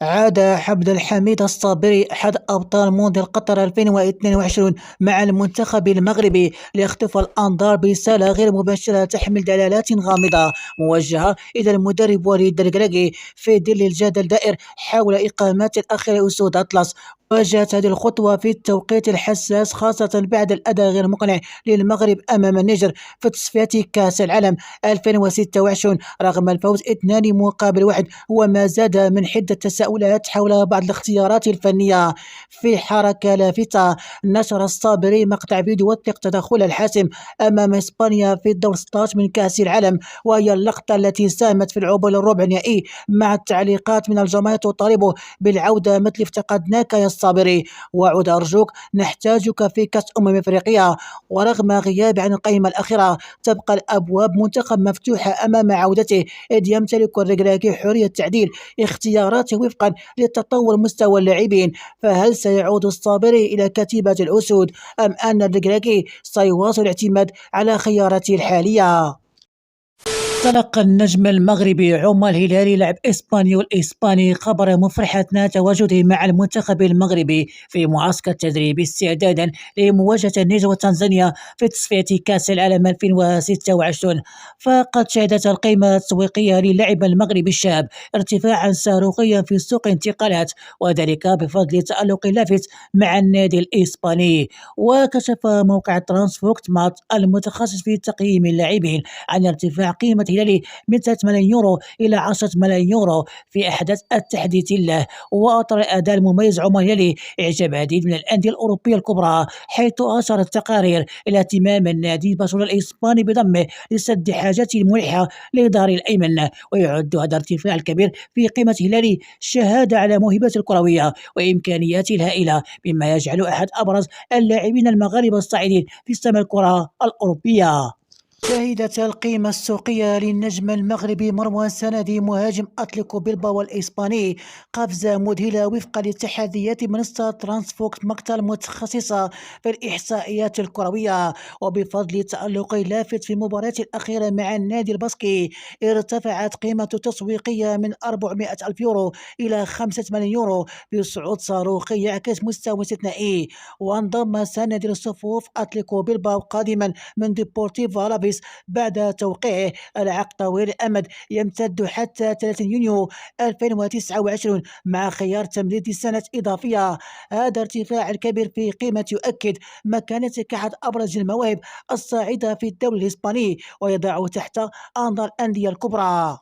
عاد عبد الحميد الصابري أحد أبطال مونديال قطر 2022 مع المنتخب المغربي ليخطف الأنظار برسالة غير مباشرة تحمل دلالات غامضة موجهة إلى المدرب وليد الركراكي في ظل الجدل الدائر حول إقامة الأخير أسود أطلس. واجهت هذه الخطوة في التوقيت الحساس خاصة بعد الأداء غير مقنع للمغرب أمام النيجر في تصفيات كأس العالم 2026 رغم الفوز 2-1. وما زاد من حدة التساؤلات حول بعض الاختيارات الفنية. في حركة لافتة نشر الصابري مقطع فيديو يوثق تدخل الحاسم أمام إسبانيا في الدور 16 من كأس العالم، وهي اللقطة التي ساهمت في العبور للربع النهائي، مع التعليقات من الجماهير تطالبه بالعودة مثل افتقدناك يا الصابري، وعد أرجوك نحتاجك في كأس أفريقيا. ورغم غياب عن القائمة الأخيرة تبقى الأبواب منتخب مفتوحة أمام عودته، إذ يمتلك الركراكي حرية تعديل اختياراته وفقا لتطور مستوى اللاعبين. فهل سيعود الصابري إلى كتيبة الأسود أم أن الركراكي سيواصل الاعتماد على خياراته الحالية؟ تلقى النجم المغربي عمر الهلالي لاعب اسبانيول الاسباني خبر مفرح اثناء تواجده مع المنتخب المغربي في معسكر تدريبي استعدادا لمواجهه النيجر وتنزانيا في تصفية كاس العالم 2026. فقد شهدت القيمه التسويقيه للاعب المغربي الشاب ارتفاعا صاروخيا في سوق الانتقالات، وذلك بفضل تألق لافت مع النادي الاسباني. وكشف موقع ترانسفوكت مات المتخصص في تقييم اللاعبين عن ارتفاع قيمة هلالي من 3 ملايين يورو إلى 10 ملايين يورو في أحدث التحديث له. وأطر الأداء المميز عمر هلالي إعجاب عديد من الأندية الأوروبية الكبرى، حيث أشارت التقارير إلى اهتمام النادي برشلونة الإسباني بضمه لسد حاجته الملحة لظهر الأيمن. ويعد هذا الارتفاع الكبير في قيمة هلالي شهادة على موهبته الكروية وإمكانياته الهائلة، مما يجعل أحد أبرز اللاعبين المغاربة الصاعدين في سما الكرة الأوروبية. شهدت القيمة السوقية للنجم المغربي مروان سندي مهاجم أتليكو بيلباو الإسباني قفزة مذهلة وفقا لتحديات منصة ترانسفوكت مقتل متخصصة في الإحصائيات الكروية. وبفضل تألق لافت في المباراة الأخيرة مع النادي الباسكي ارتفعت قيمته التسويقية من 400 ألف يورو إلى 5 ملايين يورو في صعود صاروخي يعكس مستوى استثنائي. وانضم سندي لصفوف أتليكو بيلباو قادما من ديبورتيفو ألافيس بعد توقيعه العقد طويل الأمد يمتد حتى 30 يونيو 2029 مع خيار تمديد سنة إضافية. هذا ارتفاع الكبير في قيمة يؤكد مكانته كأحد أبرز المواهب الصاعدة في الدوري الإسباني ويضعه تحت أنظار الأندية الكبرى.